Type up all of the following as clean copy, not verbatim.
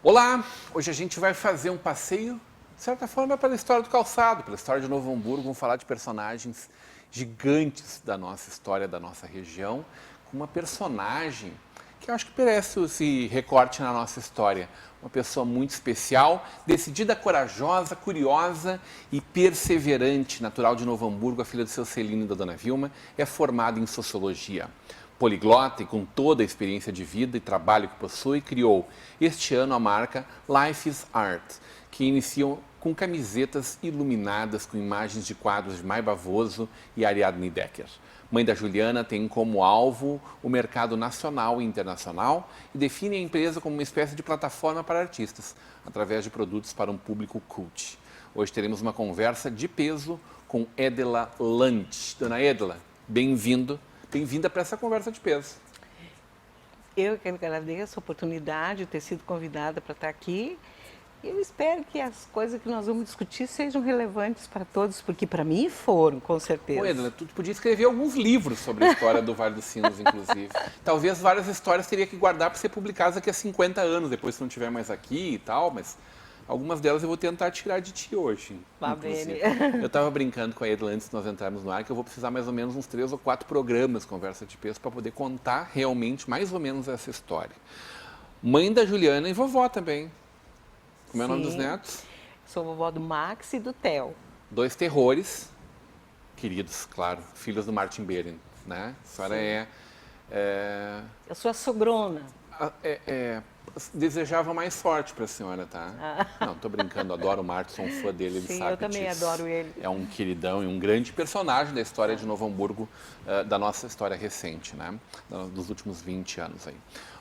Olá! Hoje a gente vai fazer um passeio, de certa forma, pela história do calçado, pela história de Novo Hamburgo. Vamos falar de personagens gigantes da nossa história, da nossa região, com uma personagem que eu acho que merece esse recorte na nossa história. Uma pessoa muito especial, decidida, corajosa, curiosa e perseverante, natural de Novo Hamburgo, a filha do seu Celino e da dona Vilma, é formada em Sociologia. Poliglota e com toda a experiência de vida e trabalho que possui, criou este ano a marca Life is Art, que iniciou com camisetas iluminadas com imagens de quadros de Mai Bavoso e Ariadne Decker. Mãe da Juliana tem como alvo o mercado nacional e internacional e define a empresa como uma espécie de plataforma para artistas, através de produtos para um público cult. Hoje teremos uma conversa de peso com Edla Lange. Dona Edla, bem-vinda para essa conversa de peso. Eu que agradeço a oportunidade de ter sido convidada para estar aqui. Eu espero que as coisas que nós vamos discutir sejam relevantes para todos, porque para mim foram, com certeza. Ô, Edla, tu podia escrever alguns livros sobre a história do Vale dos Sinos, inclusive. Talvez várias histórias teria que guardar para ser publicadas daqui a 50 anos, depois se não estiver mais aqui e tal, mas algumas delas eu vou tentar tirar de ti hoje. Vá bem. Eu estava brincando com a Edla antes de nós entrarmos no ar, que eu vou precisar mais ou menos uns 3 ou 4 programas Conversa de Peso para poder contar realmente mais ou menos essa história. Mãe da Juliana e vovó também. Como é o nome dos netos? Sou vovó do Max e do Theo. 2 terrores, queridos, claro, filhos do Martin Beren, né? A senhora Eu sou a sogrona. Desejava mais sorte para a senhora, tá? Não, tô brincando, adoro o Martin, sou um fã dele, ele Sim, sabe eu também disso. adoro ele. É um queridão e um grande personagem da história de Novo Hamburgo, da nossa história recente, né? Dos últimos 20 anos aí.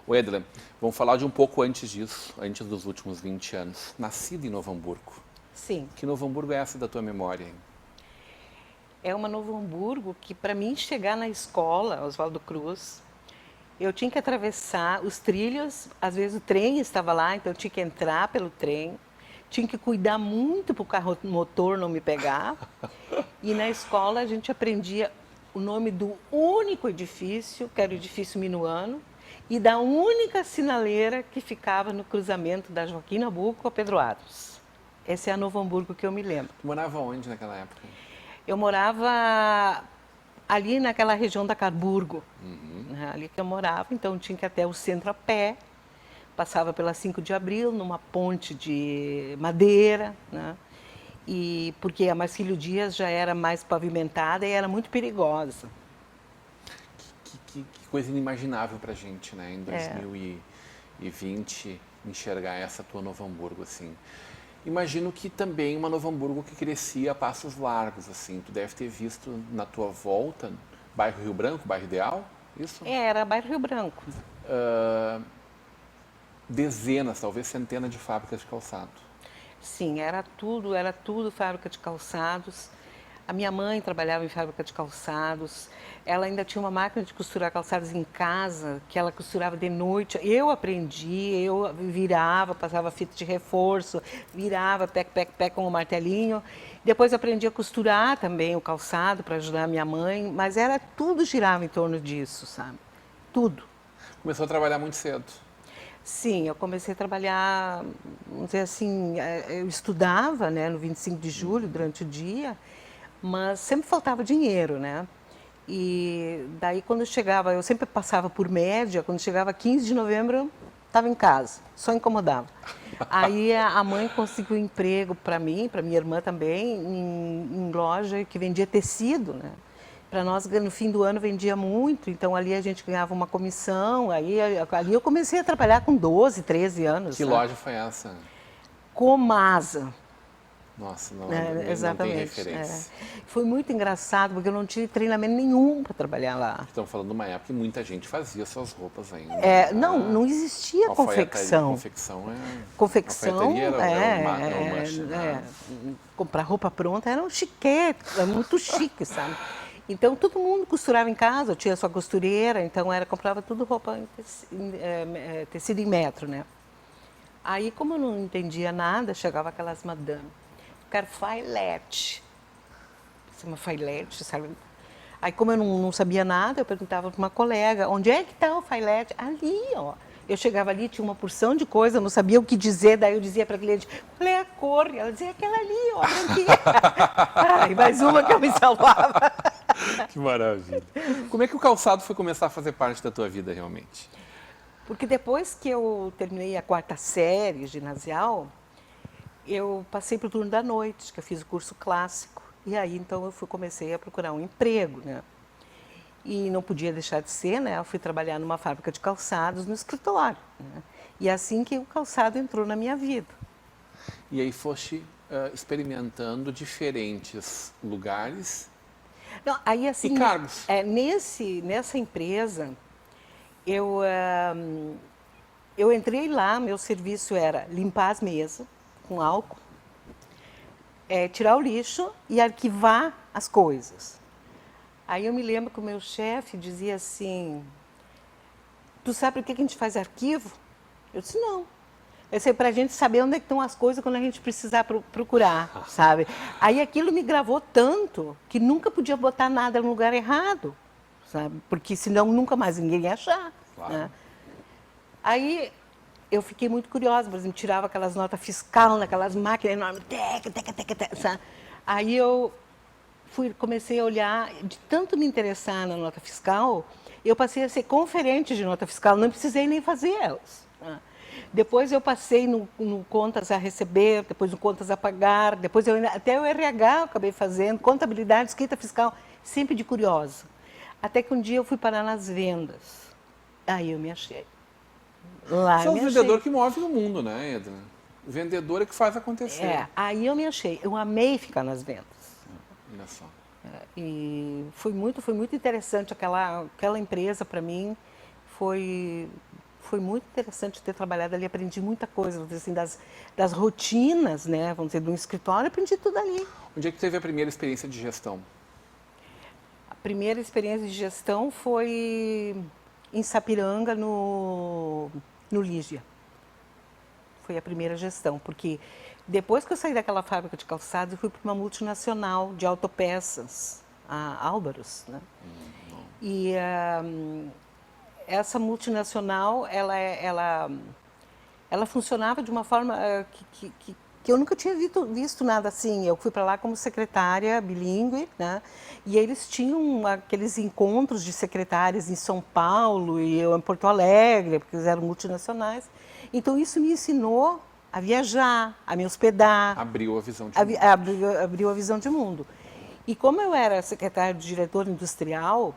O Edla, vamos falar de um pouco antes disso, antes dos últimos 20 anos. Nascida em Novo Hamburgo. Sim. Que Novo Hamburgo é essa da tua memória? Hein? É uma Novo Hamburgo que, para mim, chegar na escola, Oswaldo Cruz, eu tinha que atravessar os trilhos, às vezes o trem estava lá, então eu tinha que entrar pelo trem, tinha que cuidar muito para o carro motor não me pegar. E na escola a gente aprendia o nome do único edifício, que era o edifício Minuano, e da única sinaleira que ficava no cruzamento da Joaquim Nabuco com a Pedro Adros. Essa é a Novo Hamburgo que eu me lembro. Tu morava onde naquela época? Eu morava ali naquela região da Carburgo, né, ali que eu morava, então tinha que ir até o centro a pé, passava pela 5 de Abril, numa ponte de madeira, né, e porque a Marcílio Dias já era mais pavimentada e era muito perigosa. Que coisa inimaginável pra gente, né, em 2020, enxergar essa tua Novo Hamburgo, assim. Imagino que também uma Novo Hamburgo que crescia a passos largos, assim. Tu deve ter visto na tua volta, bairro Rio Branco, bairro Ideal, isso? Era bairro Rio Branco. Dezenas, talvez centenas de fábricas de calçado. Sim, era tudo fábrica de calçados. A minha mãe trabalhava em fábrica de calçados, ela ainda tinha uma máquina de costurar calçados em casa, que ela costurava de noite. Eu aprendi, eu virava, passava fita de reforço, virava, pec com o martelinho. Depois aprendi a costurar também o calçado para ajudar a minha mãe, mas era tudo girava em torno disso, sabe? Tudo. Começou a trabalhar muito cedo. Sim, eu comecei a trabalhar, vamos dizer assim, eu estudava, né, no 25 de julho, durante o dia, mas sempre faltava dinheiro, né? E daí quando chegava, eu sempre passava por média, quando chegava 15 de novembro eu estava em casa, só incomodava. Aí a mãe conseguiu um emprego para mim, para minha irmã também, em loja que vendia tecido, né? Para nós, no fim do ano, vendia muito, então ali a gente ganhava uma comissão, ali eu comecei a trabalhar com 12, 13 anos. Que loja foi essa? Comasa. Nossa, não exatamente, tem referência. Foi muito engraçado, porque eu não tive treinamento nenhum para trabalhar lá. Estamos falando de uma época que muita gente fazia suas roupas ainda. Não existia confecção. Confecção comprar roupa pronta era um chiquete, era muito chique, sabe? Então, todo mundo costurava em casa, eu tinha sua costureira, então comprava tudo roupa em tecido em metro, né? Aí, como eu não entendia nada, chegava aquelas madame, quero filete. Isso é uma filete, sabe? Aí, como eu não sabia nada, eu perguntava para uma colega, onde é que está o filete? Ali, ó. Eu chegava ali, tinha uma porção de coisa, eu não sabia o que dizer, daí eu dizia para a cliente, qual é a cor? Ela dizia, aquela ali, ó, branquinha. Ai, mais uma que eu me salvava. Que maravilha. Como é que o calçado foi começar a fazer parte da tua vida realmente? Porque depois que eu terminei a 4ª série ginasial, eu passei para o turno da noite, que eu fiz o curso clássico. E aí, então, comecei a procurar um emprego, né? E não podia deixar de ser, né? Eu fui trabalhar numa fábrica de calçados no escritório, né? E é assim que o calçado entrou na minha vida. E aí foste experimentando diferentes lugares Não, aí, assim, e cargos. nessa empresa, eu, eu entrei lá, meu serviço era limpar as mesas com álcool, tirar o lixo e arquivar as coisas. Aí eu me lembro que o meu chefe dizia assim, tu sabe por que a gente faz arquivo? Eu disse, não. Eu disse, para a gente saber onde é que estão as coisas quando a gente precisar procurar, sabe? Aí aquilo me gravou tanto que nunca podia botar nada no lugar errado, sabe? Porque senão nunca mais ninguém ia achar. Claro. Né? Aí eu fiquei muito curiosa, por exemplo, tirava aquelas notas fiscal naquelas máquinas enormes, sabe? Aí eu comecei a olhar, de tanto me interessar na nota fiscal, eu passei a ser conferente de nota fiscal, não precisei nem fazer elas. Né? Depois eu passei no contas a receber, depois no contas a pagar, depois até o RH eu acabei fazendo, contabilidade, escrita fiscal, sempre de curiosa. Até que um dia eu fui parar nas vendas. Aí eu me achei. Lá Você é o vendedor que move o mundo, né, Edna? O vendedor é que faz acontecer. Aí eu me achei. Eu amei ficar nas vendas. Olha só. E foi muito interessante aquela empresa para mim. Foi muito interessante ter trabalhado ali, aprendi muita coisa, vamos dizer assim, das rotinas, né, vamos dizer, de um escritório, aprendi tudo ali. Onde é que teve a primeira experiência de gestão? A primeira experiência de gestão foi em Sapiranga, no Lígia. Foi a primeira gestão, porque depois que eu saí daquela fábrica de calçados, eu fui para uma multinacional de autopeças, a Álvaros, né? E essa multinacional, ela funcionava de uma forma que eu nunca tinha visto nada assim. Eu fui para lá como secretária bilíngue, né? E eles tinham aqueles encontros de secretárias em São Paulo e eu em Porto Alegre, porque eles eram multinacionais. Então, isso me ensinou a viajar, a me hospedar. Abriu a visão de mundo. Abriu a visão de mundo. E como eu era secretária de diretor industrial,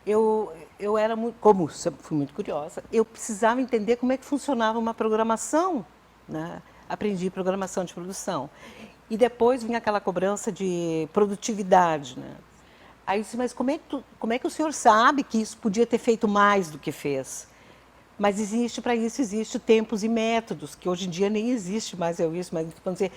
eu era muito, como sempre fui muito curiosa, eu precisava entender como é que funcionava uma programação, né? Aprendi programação de produção. E depois vinha aquela cobrança de produtividade, né? Aí eu disse, mas como é que o senhor sabe que isso podia ter feito mais do que fez? Mas para isso existe tempos e métodos, que hoje em dia nem existe mais isso, mas vamos dizer,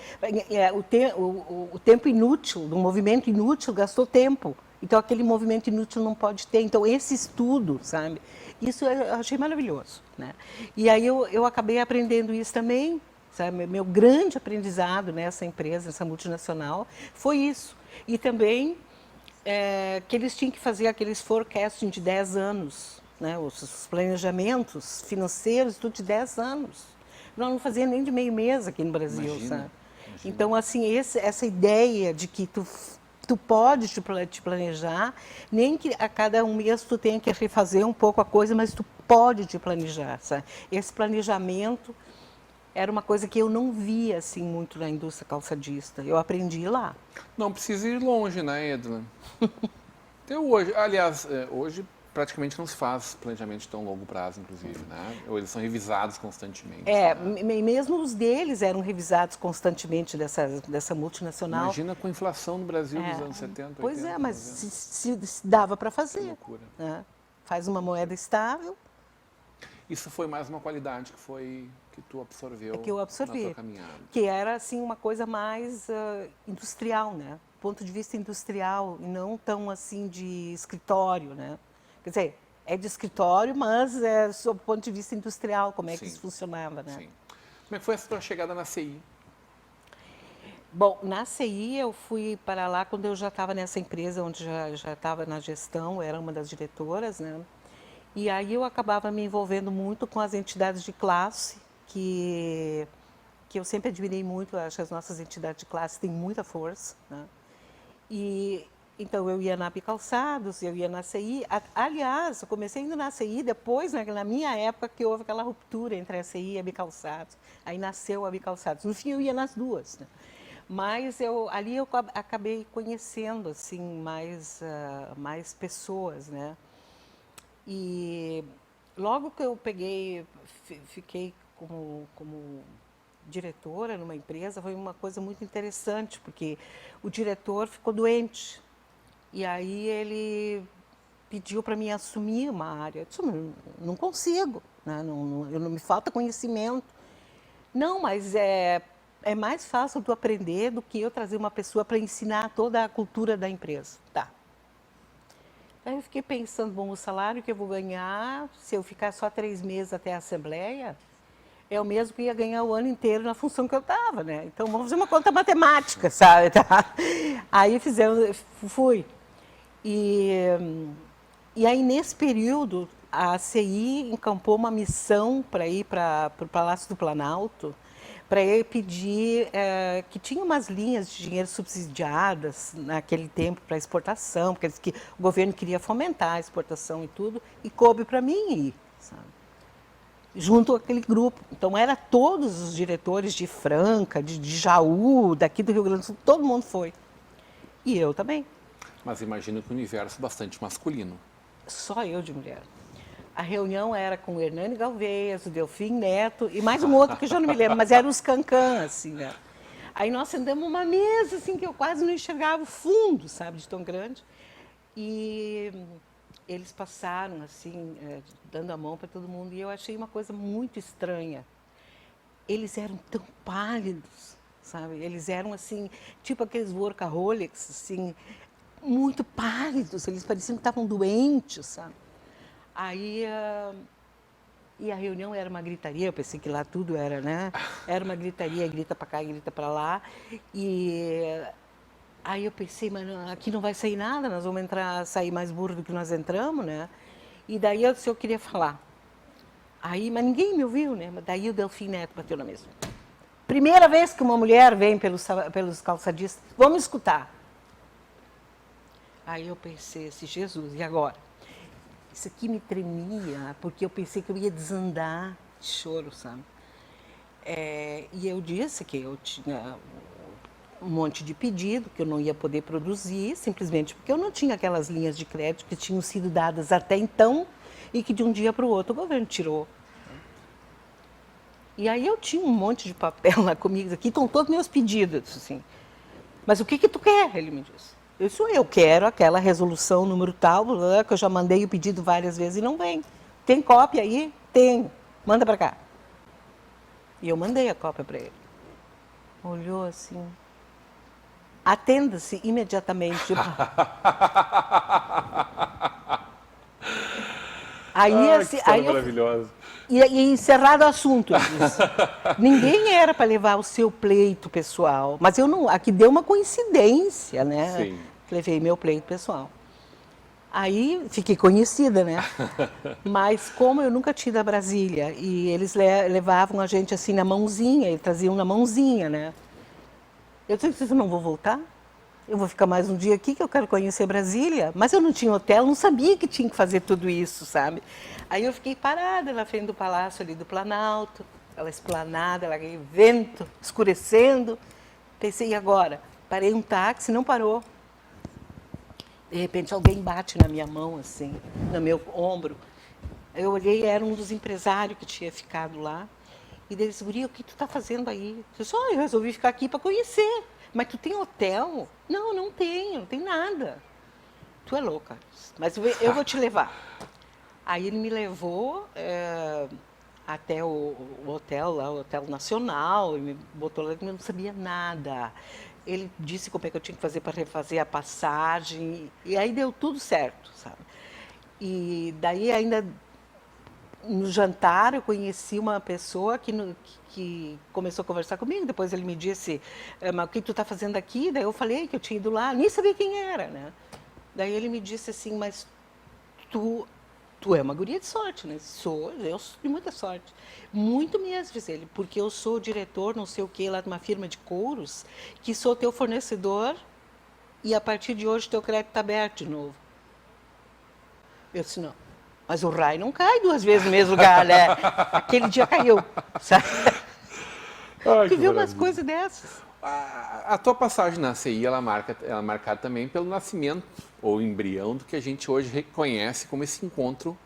o tempo inútil, um movimento inútil gastou tempo. Então aquele movimento inútil não pode ter. Então esse estudo, sabe? Isso eu achei maravilhoso, né? E aí eu acabei aprendendo isso também, sabe? Meu grande aprendizado nessa empresa, nessa multinacional, foi isso. E também que eles tinham que fazer aqueles forecasting de 10 anos, né? Os planejamentos financeiros, tudo de 10 anos. Nós não fazíamos nem de meio mês aqui no Brasil, Imagina, sabe? imagina. Então, assim, essa ideia de que tu pode te planejar, nem que a cada um mês tu tenha que refazer um pouco a coisa, mas tu pode te planejar, sabe? Esse planejamento era uma coisa que eu não via assim muito na indústria calçadista. Eu aprendi lá. Não precisa ir longe, né, Edna? Até hoje, aliás, hoje praticamente não se faz planejamento de tão longo prazo, inclusive, né? Ou eles são revisados constantemente. Né? Mesmo os deles eram revisados constantemente dessa multinacional. Imagina com a inflação no Brasil dos anos 70, Pois 80. Mas se dava para fazer. Que loucura. Né? Faz uma moeda estável. Isso foi mais uma qualidade que tu absorveu que eu absorvi, na tua caminhada. Que era assim uma coisa mais industrial, né? ponto de vista industrial e não tão assim de escritório, né? Quer dizer, é de escritório, mas é sob o ponto de vista industrial, como é que Sim. isso funcionava, né? Sim. Como é que foi essa tua chegada na CI? Bom, na CI eu fui para lá quando eu já estava nessa empresa onde já estava na gestão, era uma das diretoras, né? E aí eu acabava me envolvendo muito com as entidades de classe, que eu sempre admirei muito, eu acho que as nossas entidades de classe têm muita força, né? E então eu ia na Bicalçados, eu ia na CI. Aliás, eu comecei indo na CI depois, né, na minha época, que houve aquela ruptura entre a CI e a Bicalçados. Aí nasceu a Bicalçados. No fim, eu ia nas duas, né? Mas ali eu acabei conhecendo assim mais pessoas, né? E logo que eu peguei, fiquei como diretora numa empresa, foi uma coisa muito interessante, porque o diretor ficou doente. E aí ele pediu para mim assumir uma área. Eu disse, não consigo, né? Não me falta conhecimento. Não, mas é mais fácil tu aprender do que eu trazer uma pessoa para ensinar toda a cultura da empresa. Tá. Aí eu fiquei pensando, bom, o salário que eu vou ganhar, se eu ficar só 3 meses até a Assembleia, é o mesmo que eu ia ganhar o ano inteiro na função que eu estava, né? Então vamos fazer uma conta matemática, sabe? Tá? Aí fui. E aí nesse período a CI encampou uma missão para ir para o Palácio do Planalto, para eu pedir que tinha umas linhas de dinheiro subsidiadas naquele tempo para exportação, porque o governo queria fomentar a exportação e tudo, e coube para mim ir, sabe? Junto àquele grupo. Então, era todos os diretores de Franca, de Jaú, daqui do Rio Grande do Sul, todo mundo foi. E eu também. Mas imagino que o universo bastante masculino. Só eu de mulher. A reunião era com o Hernani Galvez, o Delfim Neto e mais um outro que eu já não me lembro, mas eram os cancãs, assim, né? Aí nós sentamos uma mesa, assim, que eu quase não enxergava o fundo, sabe, de tão grande. E eles passaram, assim, dando a mão para todo mundo. E eu achei uma coisa muito estranha. Eles eram tão pálidos, sabe? Eles eram, assim, tipo aqueles workaholics, assim, muito pálidos. Eles pareciam que estavam doentes, sabe? Aí, e a reunião era uma gritaria, eu pensei que lá tudo era, né? Era uma gritaria, grita para cá, grita para lá. E aí eu pensei, mas aqui não vai sair nada, nós vamos sair mais burro do que nós entramos, né? E daí eu queria falar. Aí, mas ninguém me ouviu, né? Mas daí o Delfim Neto bateu na mesa. Primeira vez que uma mulher vem pelos calçadistas, vamos escutar. Aí eu pensei assim, Jesus, e agora? Isso aqui me tremia, porque eu pensei que eu ia desandar de choro, sabe? E eu disse que eu tinha um monte de pedido, que eu não ia poder produzir, simplesmente porque eu não tinha aquelas linhas de crédito que tinham sido dadas até então e que de um dia para o outro o governo tirou. E aí eu tinha um monte de papel lá comigo, aqui estão todos meus pedidos, assim. Mas o que tu quer? Ele me disse. Eu quero aquela resolução número tal, que eu já mandei o pedido várias vezes e não vem. Tem cópia aí? Tem. Manda para cá. E eu mandei a cópia para ele. Olhou assim. Atenda-se imediatamente. Aí, assim, que aí maravilhosa. E encerrado o assunto, ele disse. Ninguém era para levar o seu pleito pessoal, mas eu não. Aqui deu uma coincidência, né? Sim. Levei meu pleito pessoal. Aí fiquei conhecida, né? Mas como eu nunca tinha ido a Brasília e eles levavam a gente assim na mãozinha, eles traziam na mãozinha, né? Eu disse, eu não vou voltar. Eu vou ficar mais um dia aqui que eu quero conhecer Brasília. Mas eu não tinha hotel, não sabia que tinha que fazer tudo isso, sabe? Aí eu fiquei parada na frente do palácio ali do Planalto, aquela esplanada, aquele vento escurecendo. Pensei, e agora? Parei um táxi, não parou. De repente alguém bate na minha mão, assim, no meu ombro. Eu olhei, era um dos empresários que tinha ficado lá. E ele disse, Guria, o que tu está fazendo aí? Eu disse, eu resolvi ficar aqui para conhecer. Mas tu tem hotel? Não, não tenho, não tem nada. Tu é louca, mas eu vou te levar. Aí ele me levou até o hotel lá, o Hotel Nacional, e me botou lá, eu não sabia nada. ele disse como é que eu tinha que fazer para refazer a passagem, e aí deu tudo certo, sabe? E daí ainda no jantar eu conheci uma pessoa que começou a conversar comigo, depois ele me disse, mas o que tu está fazendo aqui? Daí eu falei que eu tinha ido lá, nem sabia quem era, né? Daí ele me disse assim, mas tu é uma guria de sorte, né? Eu sou de muita sorte. Muito mesmo, diz ele, porque eu sou diretor, não sei o quê, lá de uma firma de couros, que sou teu fornecedor e a partir de hoje teu crédito está aberto de novo. Eu disse, não. Mas o raio não cai 2 vezes no mesmo lugar, né? Aquele dia caiu, sabe? Ai, Tu que viu umas maravilha. coisas dessas? A tua passagem na CI, ela é marcada também pelo nascimento, ou embrião, do que a gente hoje reconhece como esse encontro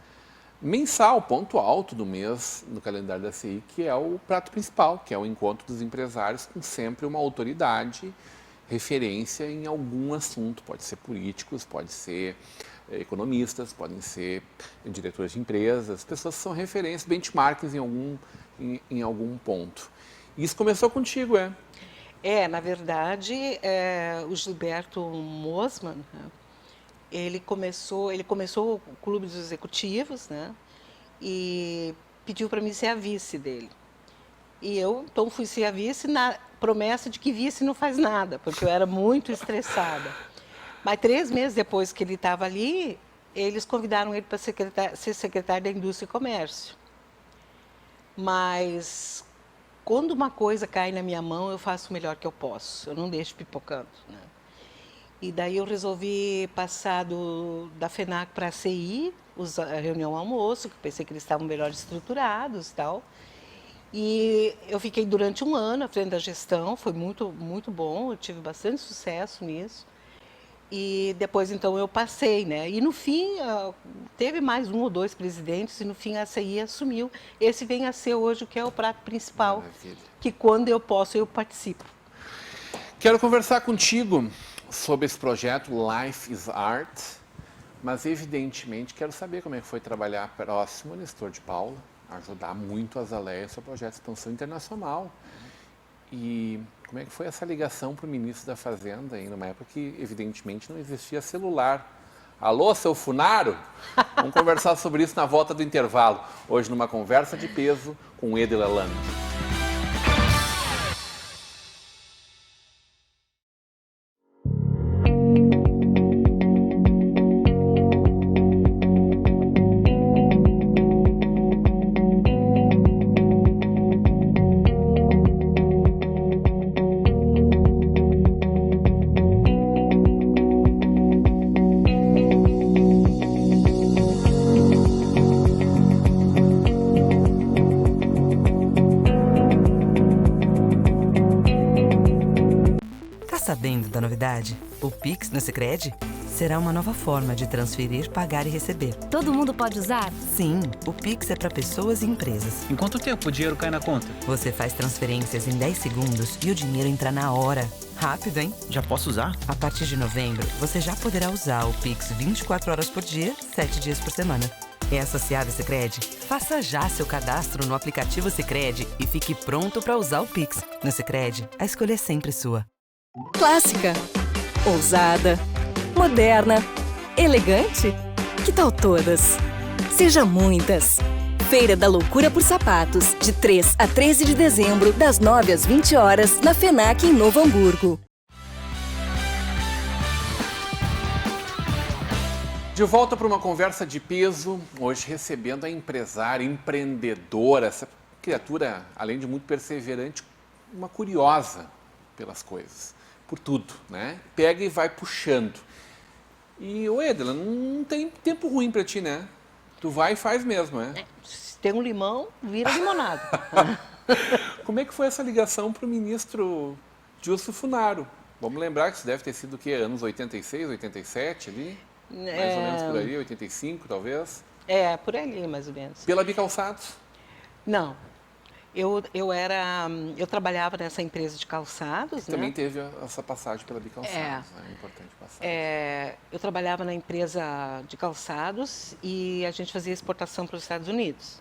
mensal, ponto alto do mês no calendário da CI, que é o prato principal, que é o encontro dos empresários com sempre uma autoridade, referência em algum assunto. Pode ser políticos, pode ser economistas, podem ser diretores de empresas, pessoas que são referências, benchmarks em algum ponto. Isso começou contigo, é? Na verdade, o Gilberto Mosman, né, ele começou o Clube dos Executivos, né, e pediu para mim ser a vice dele. E eu, então, fui ser a vice na promessa de que vice não faz nada, porque eu era muito estressada. Mas 3 meses depois que ele estava ali, eles convidaram ele para ser secretário da Indústria e Comércio. Mas quando uma coisa cai na minha mão, eu faço o melhor que eu posso. Eu não deixo pipocando, né? E daí eu resolvi passar da FENAC para a CI, a reunião almoço, que pensei que eles estavam melhor estruturados e tal. E eu fiquei durante 1 ano à frente da gestão, foi muito, muito bom, eu tive bastante sucesso nisso. E depois, então, eu passei, né? E no fim, teve mais 1 ou 2 presidentes e no fim a CI assumiu. Esse vem a ser hoje o que é o prato principal, Maravilha. que quando eu posso, eu participo. Quero conversar contigo sobre esse projeto Life is Art, mas evidentemente quero saber como é que foi trabalhar próximo ao Nestor de Paula, ajudar muito a Azaleia no seu projeto de expansão internacional. E como é que foi essa ligação para o ministro da Fazenda, aí, numa época que evidentemente não existia celular? Alô, seu Funaro? Vamos conversar sobre isso na volta do intervalo. Hoje numa conversa de peso com o Edel Alano. Sabendo da novidade? O Pix no Sicredi será uma nova forma de transferir, pagar e receber. Todo mundo pode usar? Sim, o Pix é para pessoas e empresas. Em quanto tempo o dinheiro cai na conta? Você faz transferências em 10 segundos e o dinheiro entra na hora. Rápido, hein? Já posso usar? A partir de novembro, você já poderá usar o Pix 24 horas por dia, 7 dias por semana. É associado ao Sicredi? Faça já seu cadastro no aplicativo Sicredi e fique pronto para usar o Pix. No Sicredi, a escolha é sempre sua. Clássica, ousada, moderna, elegante? Que tal todas? Seja muitas! Feira da Loucura por Sapatos, de 3 a 13 de dezembro, das 9 às 20 horas, na FENAC em Novo Hamburgo. De volta para uma conversa de peso, hoje recebendo a empresária, empreendedora, essa criatura, além de muito perseverante, uma curiosa pelas coisas, por tudo, né? Pega e vai puxando. E, ô Edela, não tem tempo ruim para ti, né? Tu vai e faz mesmo, né? Se tem um limão, vira limonada. Como é que foi essa ligação para o ministro Gilson Funaro? Vamos lembrar que isso deve ter sido o quê? Anos 86, 87 ali? Mais ou menos por aí, 85 talvez? Por ali, mais ou menos. Pela Bicalçados? Não. Eu trabalhava nessa empresa de calçados, né? Também teve essa passagem pela Bicalçados, né? Importante passagem. Eu trabalhava na empresa de calçados e a gente fazia exportação para os Estados Unidos.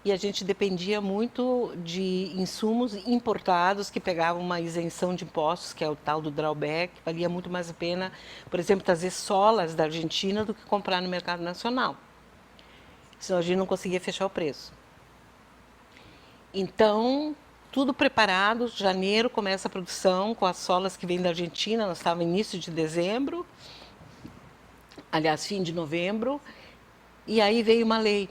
e a gente dependia muito de insumos importados que pegavam uma isenção de impostos, que é o tal do drawback. Valia muito mais a pena, por exemplo, trazer solas da Argentina do que comprar no mercado nacional. Senão a gente não conseguia fechar o preço. Então, tudo preparado, janeiro começa a produção com as solas que vêm da Argentina, nós estávamos no início de dezembro, aliás, fim de novembro, e aí veio uma lei.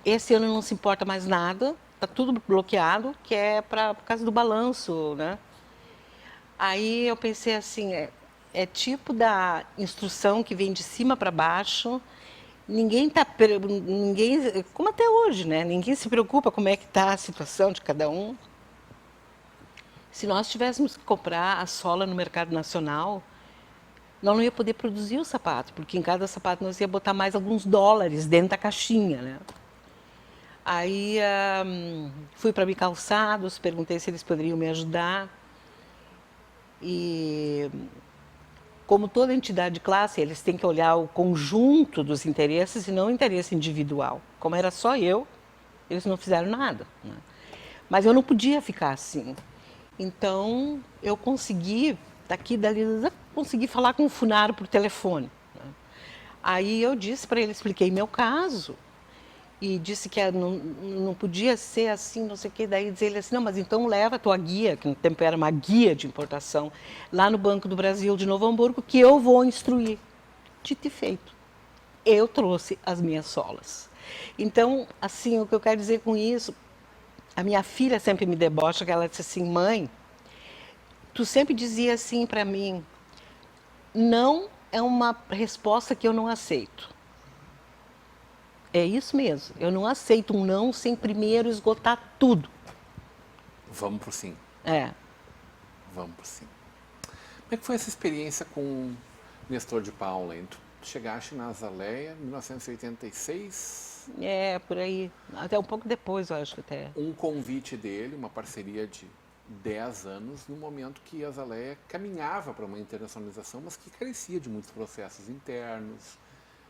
Esse ano não se importa mais nada, está tudo bloqueado, que é por causa do balanço, né? Aí eu pensei assim, é tipo da instrução que vem de cima para baixo, ninguém, como até hoje, né? Ninguém se preocupa como é que está a situação de cada um. Se nós tivéssemos que comprar a sola no mercado nacional, nós não ia poder produzir o sapato, porque em cada sapato nós ia botar mais alguns dólares dentro da caixinha, né? Aí fui para Bicalçados, perguntei se eles poderiam me ajudar. E como toda entidade de classe, eles têm que olhar o conjunto dos interesses e não o interesse individual. Como era só eu, eles não fizeram nada, né? Mas eu não podia ficar assim. Então, eu consegui, daqui, dali, consegui falar com o Funaro por telefone, né? Aí eu disse para ele, expliquei meu caso, e disse que não podia ser assim, não sei o quê. Daí diz ele assim, não, mas então leva a tua guia, que no tempo era uma guia de importação, lá no Banco do Brasil de Novo Hamburgo, que eu vou instruir. Dito e feito. Eu trouxe as minhas solas. Então, assim, o que eu quero dizer com isso, a minha filha sempre me debocha, que ela disse assim, mãe, tu sempre dizia assim para mim, não é uma resposta que eu não aceito. É isso mesmo. Eu não aceito um não sem primeiro esgotar tudo. Vamos pro sim. É. Vamos pro sim. Como é que foi essa experiência com o Nestor de Paula? Tu chegaste na Azaleia em 1986? É, por aí. Até um pouco depois, eu acho que até. Um convite dele, uma parceria de 10 anos, no momento que a Azaleia caminhava para uma internacionalização, mas que carecia de muitos processos internos.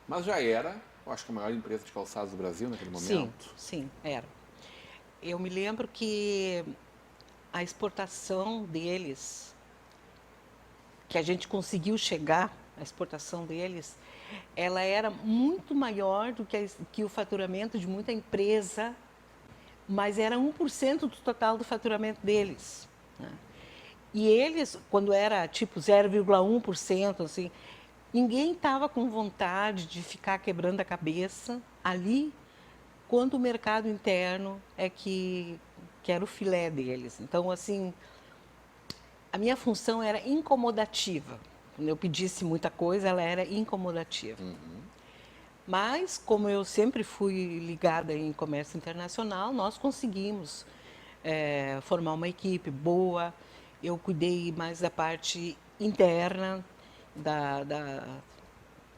Mas já era, eu acho que a maior empresa de calçados do Brasil naquele momento. Sim, era. Eu me lembro que a exportação deles, que a gente conseguiu chegar, a exportação deles, ela era muito maior do que o faturamento de muita empresa, mas era 1% do total do faturamento deles, né? E eles, quando era tipo 0,1%, assim, ninguém estava com vontade de ficar quebrando a cabeça ali, quando o mercado interno é que era o filé deles. Então, assim, a minha função era incomodativa. Quando eu pedisse muita coisa, ela era incomodativa. Mas, como eu sempre fui ligada em comércio internacional, nós conseguimos formar uma equipe boa. Eu cuidei mais da parte interna,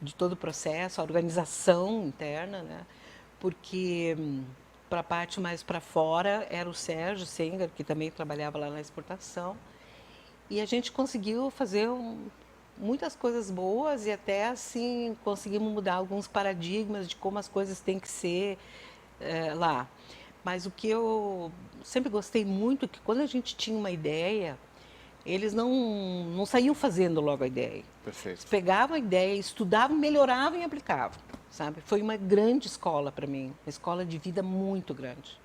de todo o processo, a organização interna, né? Porque para a parte mais para fora era o Sérgio Senger, que também trabalhava lá na exportação, e a gente conseguiu fazer muitas coisas boas e até assim conseguimos mudar alguns paradigmas de como as coisas têm que ser lá. Mas o que eu sempre gostei muito é que quando a gente tinha uma ideia, eles não saíam fazendo logo a ideia. Perfeito. Eles pegavam a ideia, estudavam, melhoravam e aplicavam, sabe? Foi uma grande escola para mim, uma escola de vida muito grande.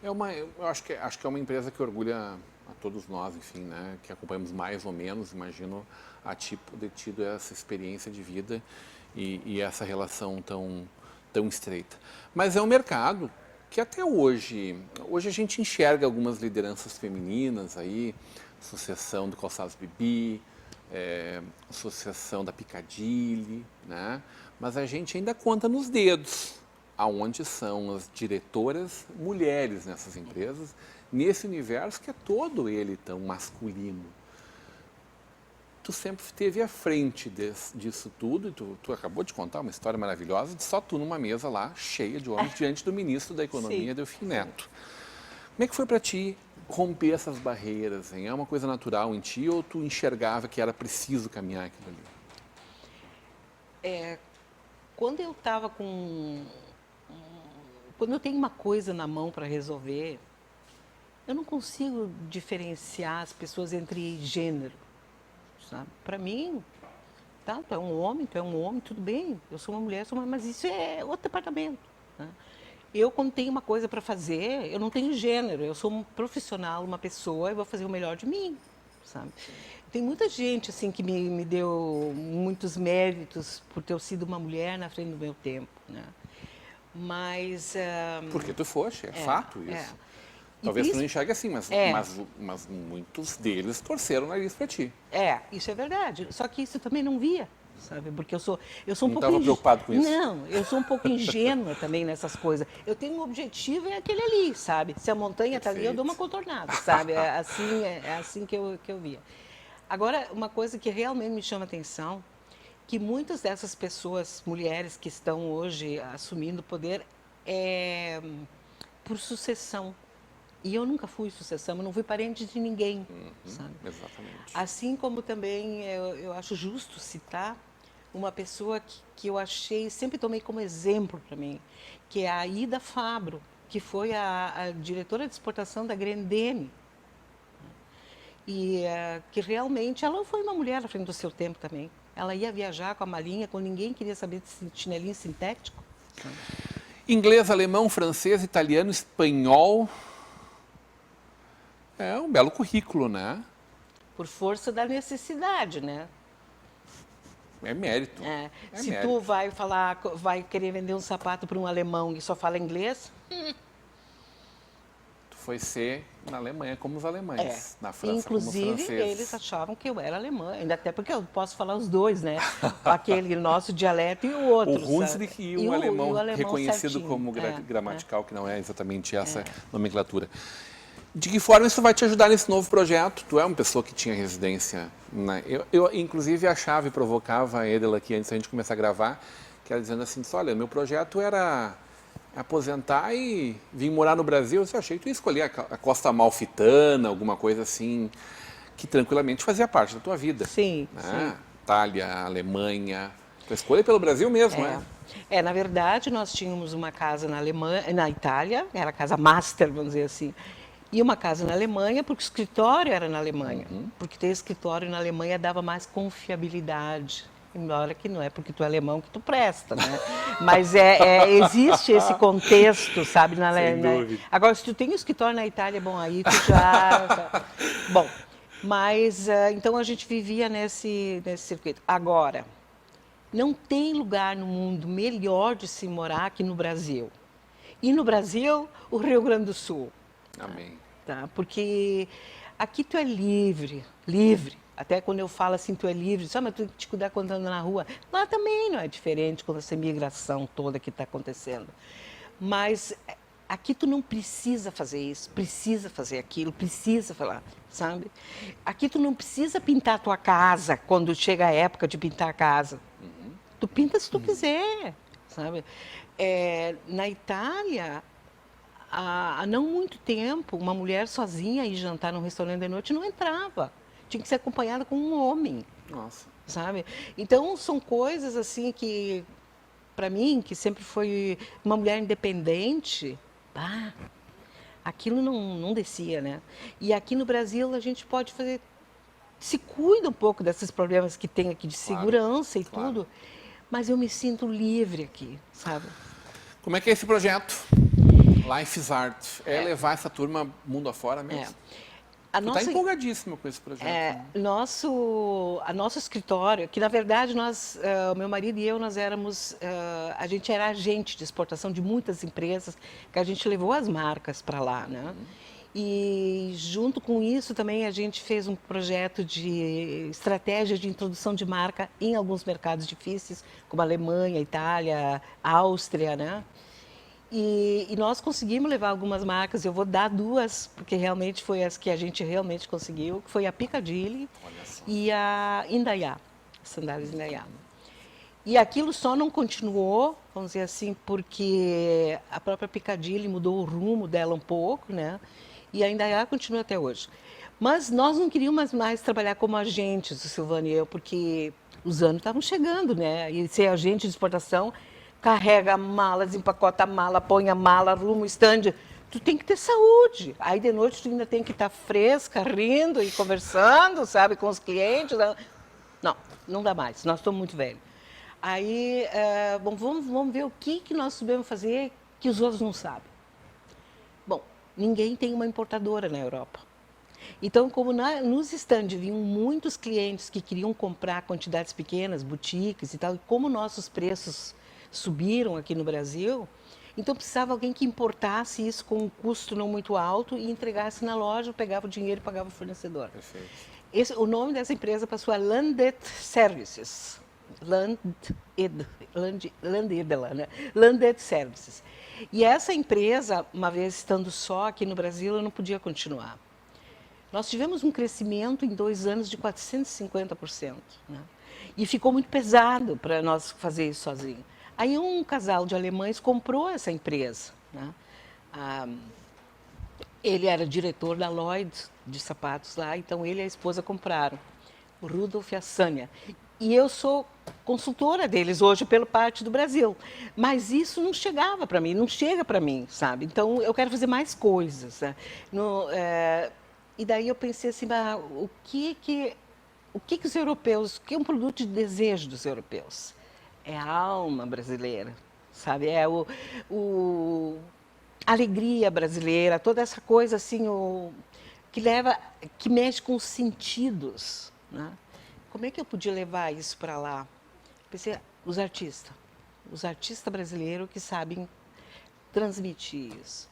Eu acho que é uma empresa que orgulha a todos nós, enfim, né, que acompanhamos mais ou menos, imagino, a ter tido essa experiência de vida e essa relação tão estreita. Mas é um mercado que até hoje a gente enxerga algumas lideranças femininas aí, Associação do Calçados Bibi, Associação da Piccadilly, né? Mas a gente ainda conta nos dedos aonde são as diretoras mulheres nessas empresas, nesse universo que é todo ele tão masculino. Tu sempre esteve à frente disso tudo, e tu acabou de contar uma história maravilhosa de só tu numa mesa lá, cheia de homens, diante do ministro da Economia, Delfim Neto. Como é que foi para ti romper essas barreiras, hein? É uma coisa natural em ti ou tu enxergava que era preciso caminhar aquilo ali? Quando quando eu tenho uma coisa na mão para resolver, eu não consigo diferenciar as pessoas entre gênero, sabe? Para mim, tá, tu é um homem, tudo bem. Eu sou uma mulher, mas isso é outro departamento, né? Eu, quando tenho uma coisa para fazer, eu não tenho gênero. Eu sou um profissional, uma pessoa, e vou fazer o melhor de mim, sabe? Tem muita gente assim que me deu muitos méritos por ter sido uma mulher na frente do meu tempo, né? Mas Porque tu foste, é fato isso. é. E Talvez tu isso- não enxergue assim, É. mas muitos deles torceram o nariz para ti. Isso é verdade. Só que isso eu também não via, sabe? Porque eu sou um Não pouco estava preocupado com isso? Não, eu sou um pouco ingênua também nessas coisas. Eu tenho um objetivo, é aquele ali, sabe? Se a montanha está ali, eu dou uma contornada, sabe? É assim que eu via. Agora, uma coisa que realmente me chama a atenção, que muitas dessas pessoas, mulheres que estão hoje assumindo o poder, é por sucessão. E eu nunca fui sucessão, eu não fui parente de ninguém, sabe? Exatamente. Assim como também eu acho justo citar uma pessoa que eu achei, sempre tomei como exemplo para mim, que é a Ida Fabro, que foi a diretora de exportação da Grendene. E que realmente ela foi uma mulher à frente do seu tempo também. Ela ia viajar com a malinha, quando ninguém queria saber de chinelinho sintético. Inglês, alemão, francês, italiano, espanhol. É um belo currículo, né? Por força da necessidade, né? É mérito. Se mérito. tu vai querer vender um sapato para um alemão e só fala inglês, Tu foi ser na Alemanha como os alemães, na França inclusive, como os franceses. eles achavam que eu era alemã, ainda até porque eu posso falar os dois, né? Aquele nosso dialeto e o outro. O Hunsrück sabe? e o alemão reconhecido certinho. como gramatical, que não é exatamente essa nomenclatura. De que forma isso vai te ajudar nesse novo projeto? Tu é uma pessoa que tinha residência, né? Inclusive, achava e provocava a Edela aqui antes da gente começar a gravar, que ela dizendo assim, olha, meu projeto era aposentar e vir morar no Brasil. Eu achei que tu ia escolher a Costa Amalfitana, alguma coisa assim, que tranquilamente fazia parte da tua vida. Sim, né? Itália, Alemanha. Tua escolha é pelo Brasil mesmo, né? Na verdade, nós tínhamos uma casa na Itália, era a casa master, vamos dizer assim, e uma casa na Alemanha, porque o escritório era na Alemanha. Porque ter escritório na Alemanha dava mais confiabilidade. Embora que não é porque tu é alemão que tu presta, né? Mas existe esse contexto, sabe? Sem dúvida. Agora, se tu tem um escritório na Itália, bom, aí tu já... Bom, mas então a gente vivia nesse circuito. Agora, não tem lugar no mundo melhor de se morar que no Brasil. E no Brasil, o Rio Grande do Sul. Amém. Tá? Porque aqui tu é livre, livre. Até quando eu falo assim, tu é livre, só mas tu tem que te cuidar quando anda na rua. Lá também não é diferente com essa migração toda que está acontecendo. Mas aqui tu não precisa fazer isso, precisa fazer aquilo, precisa falar, sabe? Aqui tu não precisa pintar a tua casa quando chega a época de pintar a casa. Tu pinta se tu quiser, sabe? Na Itália, há não muito tempo, uma mulher sozinha ir jantar num restaurante de noite não entrava. Tinha que ser acompanhada com um homem. Nossa. Sabe? Então, são coisas assim que, para mim, que sempre foi uma mulher independente, aquilo não descia, né? E aqui no Brasil a gente pode fazer, se cuida um pouco desses problemas que tem aqui de segurança e tudo, mas eu me sinto livre aqui, sabe? Como é que é esse projeto? Life is Art. É levar essa turma mundo afora mesmo? Tu está empolgadíssimo com esse projeto. Né? Nosso escritório, que na verdade meu marido e eu, nós éramos, a gente era agente de exportação de muitas empresas, que a gente levou as marcas para lá, né? E junto com isso também a gente fez um projeto de estratégia de introdução de marca em alguns mercados difíceis, como a Alemanha, Itália, Áustria, né? E nós conseguimos levar algumas marcas, eu vou dar duas, porque realmente foi as que a gente realmente conseguiu, que foi a Piccadilly e a Indaiá, sandálias Indaiá. E aquilo só não continuou, vamos dizer assim, porque a própria Piccadilly mudou o rumo dela um pouco, né? E a Indaiá continua até hoje. Mas nós não queríamos mais trabalhar como agentes, o Silvano e eu, porque os anos estavam chegando, né? E ser agente de exportação carrega a mala, desempacota a mala, põe a mala, arruma o stand. Tu tem que ter saúde. Aí de noite tu ainda tem que estar fresca, rindo e conversando, sabe, com os clientes. Não, não dá mais. Nós estamos muito velhos. Aí, bom, vamos ver o que nós sabemos fazer que os outros não sabem. Bom, ninguém tem uma importadora na Europa. Então, como nos stands vinham muitos clientes que queriam comprar quantidades pequenas, boutiques e tal, e como nossos preços subiram aqui no Brasil, então precisava alguém que importasse isso com um custo não muito alto e entregasse na loja, pegava o dinheiro e pagava o fornecedor. Perfeito. O nome dessa empresa passou a Landet Services. Landet Services. E essa empresa, uma vez estando só aqui no Brasil, eu não podia continuar. Nós tivemos um crescimento em 2 anos de 450%. Né? E ficou muito pesado para nós fazer isso sozinho. Aí um casal de alemães comprou essa empresa. Né? Ele era diretor da Lloyd de sapatos lá, então ele e a esposa compraram, o Rudolf e a Sânia. E eu sou consultora deles hoje pela parte do Brasil. Mas isso não chegava para mim, não chega para mim, sabe? Então eu quero fazer mais coisas. Né? E daí eu pensei assim, o que os europeus, o que é um produto de desejo dos europeus? É a alma brasileira, sabe? É a alegria brasileira, toda essa coisa assim, que mexe com os sentidos. Né? Como é que eu podia levar isso para lá? Pensei, os artistas brasileiros que sabem transmitir isso.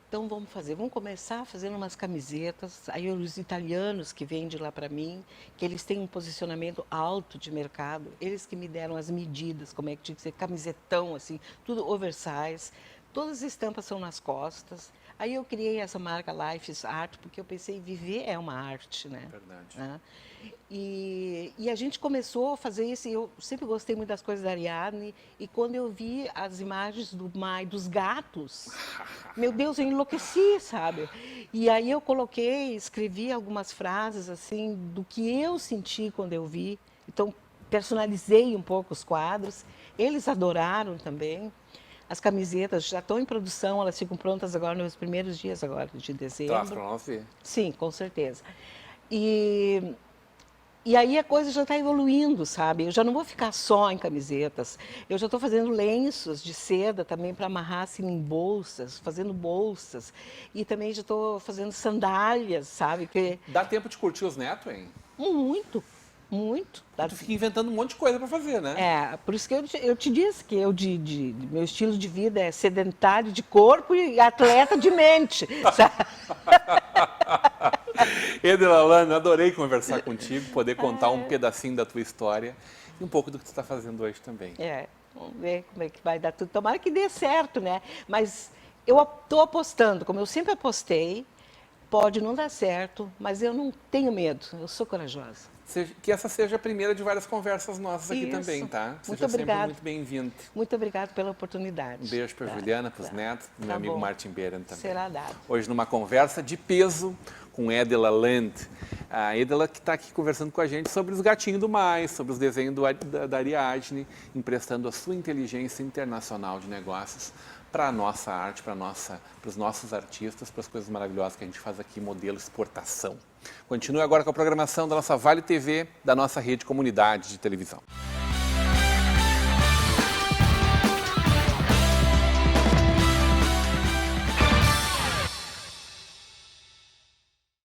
Então vamos começar fazendo umas camisetas, aí os italianos que vendem lá para mim, que eles têm um posicionamento alto de mercado, eles que me deram as medidas, como é que tinha que ser, camisetão assim, tudo oversize, todas as estampas são nas costas. Aí eu criei essa marca Life is Art, porque eu pensei, viver é uma arte, né? Verdade. Né? E a gente começou a fazer isso, e eu sempre gostei muito das coisas da Ariadne, e quando eu vi as imagens dos gatos, meu Deus, eu enlouqueci, sabe? E aí eu escrevi algumas frases, assim, do que eu senti quando eu vi, então personalizei um pouco os quadros, eles adoraram também. As camisetas já estão em produção, elas ficam prontas agora nos primeiros dias agora de dezembro. Traz para nós ver. Sim, com certeza. E aí a coisa já está evoluindo, sabe? Eu já não vou ficar só em camisetas. Eu já estou fazendo lenços de seda também para amarrar assim em bolsas, fazendo bolsas. E também já estou fazendo sandálias, sabe? Dá tempo de curtir os netos, hein? Muito. Muito. Tu fica inventando um monte de coisa para fazer, né? Por isso que eu te disse que meu estilo de vida é sedentário de corpo e atleta de mente. Edela Landa, adorei conversar contigo, poder contar um pedacinho da tua história e um pouco do que tu está fazendo hoje também. Vamos ver como é que vai dar tudo. Tomara que dê certo, né? Mas eu estou apostando, como eu sempre apostei, pode não dar certo, mas eu não tenho medo, eu sou corajosa. Que essa seja a primeira de várias conversas nossas aqui também, tá? Muito obrigada. Sempre muito bem-vindo. Muito obrigada pela oportunidade. Um beijo para a Juliana, para os netos, para o meu amigo Martin Behren também. Será dado. Hoje numa conversa de peso com Edela Land. A Edela que está aqui conversando com a gente sobre os gatinhos do mais, sobre os desenhos da Ariadne, emprestando a sua inteligência internacional de negócios para a nossa arte, para os nossos artistas, para as coisas maravilhosas que a gente faz aqui, modelo exportação. Continue agora com a programação da nossa Vale TV, da nossa rede comunidade de televisão.